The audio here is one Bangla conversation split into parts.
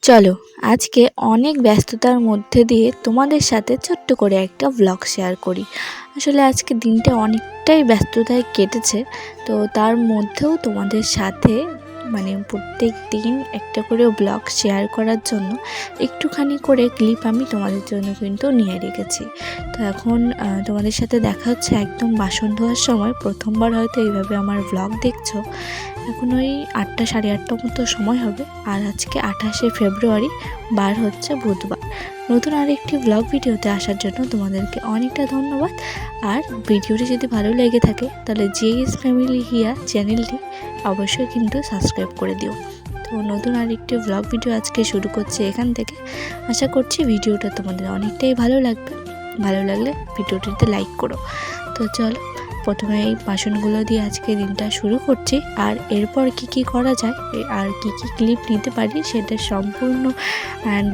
চলো আজকে অনেক ব্যস্ততার মধ্যে দিয়ে তোমাদের সাথে ছোট্ট করে একটা ব্লগ শেয়ার করি। আসলে আজকে দিনটা অনেকটাই ব্যস্ততায় কেটেছে, তো তার মধ্যেও তোমাদের সাথে প্রত্যেক দিন একটা করে ব্লগ শেয়ার করার জন্য একটুখানি করে ক্লিপ আমি তোমাদের জন্য কিন্তু নিয়ে রেখেছি। তো এখন তোমাদের সাথে দেখা হচ্ছে একদম বাসন ধোয়ার সময়। প্রথমবার হয়তো এইভাবে আমার ব্লগ দেখছো। এখন ওই 8টা সাড়ে 8টার মতো সময় হবে, আর আজকে 28শে ফেব্রুয়ারি, বার হচ্ছে বুধবার। নতুন আরেকটি ব্লগ ভিডিওতে আসার জন্য তোমাদেরকে অনেকটা ধন্যবাদ। আর ভিডিওটি যদি ভালো লেগে থাকে তাহলে জেএস ফ্যামিলি হিয়া চ্যানেলটি অবশ্যই কিন্তু সাবস্ক্রাইব করে দিও। তো নতুন আরেকটি ব্লগ ভিডিও আজকে শুরু করছি এখান থেকে। আশা করছি ভিডিওটা তোমাদের অনেকটাই ভালো লাগবে। ভালো লাগলে ভিডিওটিতে লাইক করো। তো চলো প্রথমে এই বাসনগুলো দিয়ে আজকে দিনটা শুরু করছি, আর এরপর কি করা যায় আর কি ক্লিপ নিতে পারি সেটা সম্পূর্ণ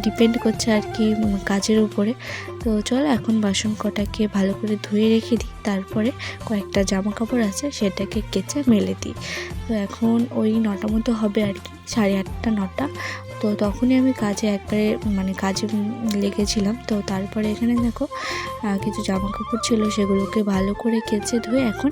ডিপেন্ড করছে আর কি কাজের উপরে। তো চলো এখন বাসন কটাকে ভালো করে ধুয়ে রেখে দিই, তারপরে কয়েকটা জামা কাপড় আছে সেটাকে কেচে মেলে দিই। তো এখন ওই 9টা মতো হবে আর কি, 8:30 9টা। তো তখনই আমি কাজে কাজে লেগেছিলাম। তো তারপরে এখানে দেখো কিছু জামা কাপড় ছিল, সেগুলোকে ভালো করে কেচে ধুয়ে এখন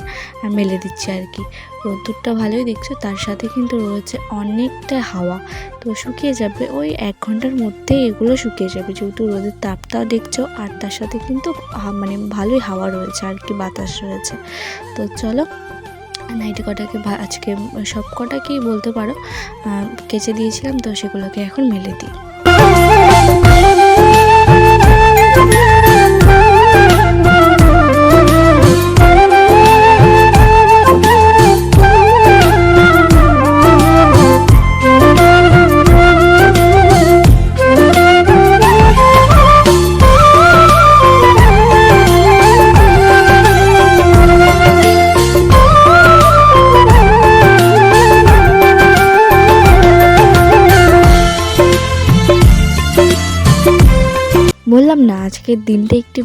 মেলে দিচ্ছি আর কি। রোদ্দুরটা ভালোই দেখছো, তার সাথে কিন্তু রয়েছে অনেকটা হাওয়া। তো শুকিয়ে যাবে ওই 1 ঘন্টার মধ্যেই, এগুলো শুকিয়ে যাবে যেহেতু রোদের তাপটাও দেখছো, আর তার সাথে কিন্তু ভালোই হাওয়া রয়েছে আর কি, বাতাস রয়েছে। তো চলো নাইটি কটাকে আজকে সব কটাকেই বলতে পারো কেচে দিয়েছিলাম, তো সেগুলোকে এখন মেলে দিই। বললাম না আজকের দিনটা একটু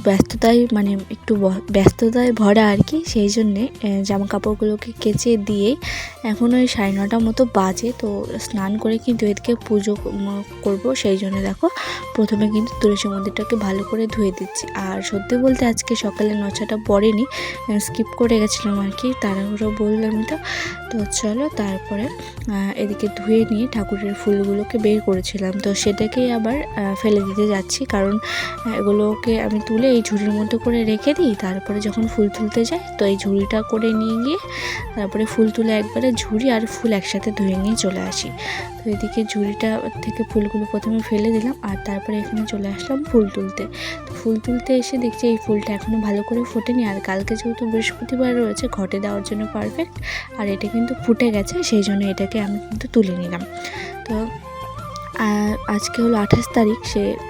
ব্যস্ততায় ভরা আর কি, সেই জন্যে জামা কাপড়গুলোকে কেচে দিয়েই এখন ওই 9:30 মতো বাজে। তো স্নান করে কিন্তু এদিকে পুজো করব, সেই জন্য দেখো প্রথমে কিন্তু তুলসী মন্দিরটাকে ভালো করে ধুয়ে দিচ্ছি। আর সত্যি বলতে আজকে সকালে নোছাটা পড়েনি, স্কিপ করে গেছিলাম আর কি, তাড়াহুড়ো বললামই তো। তো চলো তারপরে এদিকে ধুয়ে নিয়ে ঠাকুরের ফুলগুলোকে বের করেছিলাম, তো সেটাকেই আবার ফেলে দিতে যাচ্ছি, কারণ এগুলোকে আমি তুলে এই ঝুড়ির মধ্যে করে রেখে দিই। তারপরে যখন ফুল তুলতে যাই তো এই ঝুড়িটা করে নিয়ে গিয়ে তারপরে ফুল তুলে একবারে ঝুড়ি আর ফুল একসাথে ধুয়ে নিয়ে চলে আসি। তো এদিকে ঝুড়িটা থেকে ফুলগুলো প্রথমে ফেলে দিলাম, আর তারপরে এখানে চলে আসলাম ফুল তুলতে। তো ফুল তুলতে এসে দেখছি এই ফুলটা এখনও ভালো করে ফোটেনি, আর কালকে যেহেতু বৃহস্পতিবার রয়েছে ঘটে দেওয়ার জন্য পারফেক্ট, আর এটা কিন্তু ফুটে গেছে, সেই জন্য এটাকে আমি কিন্তু তুলে নিলাম। তো আজকে হলো 28 তারিখ,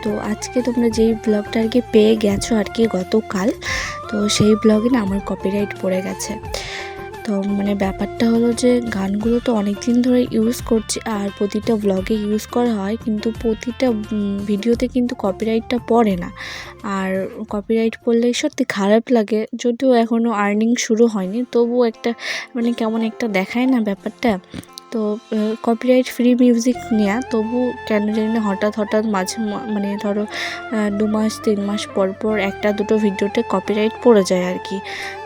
তো আজকে তোমরা যেই ব্লগটা আর কি পেয়ে গেছো আর কি গতকাল, তো সেই ব্লগে না আমার কপিরাইট পড়ে গেছে। তো ব্যাপারটা হলো যে গানগুলো তো অনেক দিন ধরে ইউজ করছি, আর প্রতিটা ব্লগে ইউজ করা হয়, কিন্তু প্রতিটা ভিডিওতে কিন্তু কপিরাইটটা পড়ে না। আর কপিরাইট পড়লে সত্যি খারাপ লাগে, যদিও এখনও আর্নিং শুরু হয়নি, তবুও একটা কেমন একটা দেখায় না ব্যাপারটা। তো কপিরাইট ফ্রি মিউজিক নেওয়া, তবু কেন জানি না হঠাৎ মাঝে ধরো 2 মাস 3 মাস পর একটা দুটো ভিডিওতে কপিরাইট পড়ে যায় আর কি।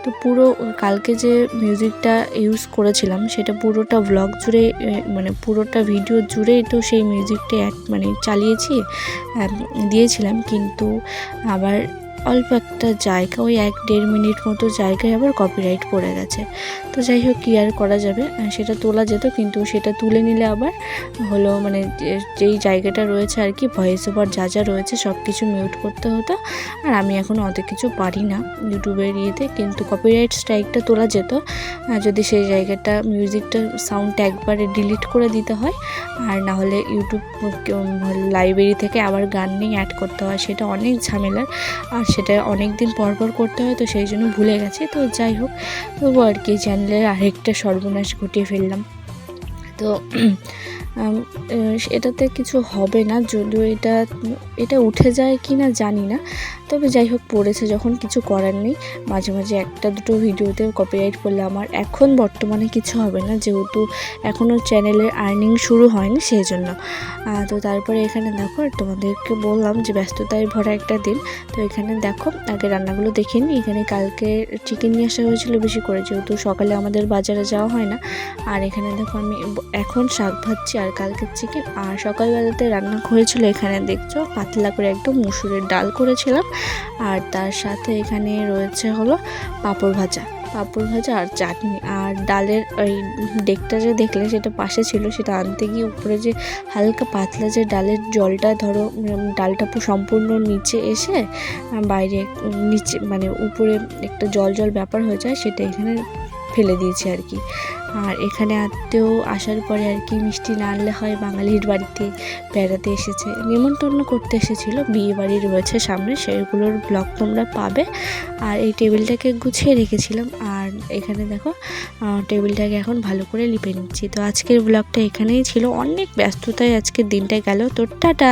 তো পুরো কালকে যে মিউজিকটা ইউজ করেছিলাম সেটা পুরোটা ব্লগ জুড়ে পুরোটা ভিডিও জুড়েই তো সেই মিউজিকটা চালিয়েছি, দিয়েছিলাম, কিন্তু আবার অল্প একটা জায়গা, ওই 1-1.5 মিনিট মতো জায়গায় আবার কপিরাইট পড়ে গেছে। তো যাই হোক কী আর করা যাবে, সেটা তোলা যেত, কিন্তু সেটা তুলে নিলে আবার হলো যেই জায়গাটা রয়েছে আর কি ভয়েস ওভার যা রয়েছে সব কিছু মিউট করতে হতো, আর আমি এখন অত কিছু পারি না ইউটিউবের ইয়েতে, কিন্তু কপিরাইট স্ট্রাইকটা তোলা যেত যদি সেই জায়গাটা মিউজিকটা সাউন্ডটা একবারে ডিলিট করে দিতে হয়, আর না হলে ইউটিউব লাইব্রেরি থেকে আবার গান নিয়ে অ্যাড করতে হয়, সেটা অনেক ঝামেলার, আর সেটা অনেক দিন পর করতে হয়, তো সেই জন্য ভুলে গেছি। তো যাই হোক তবু আর কি চ্যানেলের আরেকটা সর্বনাশ ঘটিয়ে ফেললাম। তো এটাতে কিছু হবে না, যদিও এটা উঠে যায় কি না জানি না, তবে যাই হোক পড়েছে যখন কিছু করার নেই। মাঝে মাঝে একটা দুটো ভিডিওতে কপিরাইট করলে আমার এখন বর্তমানে কিছু হবে না, যেহেতু এখনও চ্যানেলের আর্নিং শুরু হয়নি সেই জন্য। তো তারপরে এখানে দেখো, তোমাদেরকে বললাম যে ব্যস্ততায় ভরা একটা দিন। তো এখানে দেখো আগে রান্নাগুলো দেখে নিই। এখানে কালকে চিকেন নিয়ে আসা হয়েছিল বেশি করে, যেহেতু সকালে আমাদের বাজারে যাওয়া হয় না। আর এখানে দেখো আমি এখন শাক ভাজছি আর কালকের চিকেন। আর সকালবেলাতে রান্না হয়েছিল এখানে দেখছো পাতলা করে একদম মুসুরের ডাল করেছিলাম। আর তার সাথে এখানে রয়েছে হলো পাঁপড় ভাজা আর চাটনি। আর ডালের ওই ডেকটা যে দেখলে সেটা পাশে ছিল, সেটা আনতে গিয়ে উপরে যে হালকা পাতলা যে ডালের জলটা, ধরো ডালটা সম্পূর্ণ নিচে এসে বাইরে নিচে মানে উপরে একটা জল জল ব্যাপার হয়ে যায়, সেটা এখানে ফেলে দিয়েছি আর কি। আর এখানে আত্মীয় আসার পরে আর কি মিষ্টি না আনলে হয়, বাঙালির বাড়িতে বেড়াতে এসেছে, নিমন্ত্রণ করতে এসেছিলো, বিয়ে বাড়ি রয়েছে সামনে, সেইগুলোর ব্লগ তোমরা পাবে। আর এই টেবিলটাকে গুছিয়ে রেখেছিলাম। আর এখানে দেখো টেবিলটাকে এখন ভালো করে লিপে নিচ্ছি। তো আজকের ব্লগটা এখানেই ছিল, অনেক ব্যস্ততায় আজকের দিনটা গেল। তো টাটা।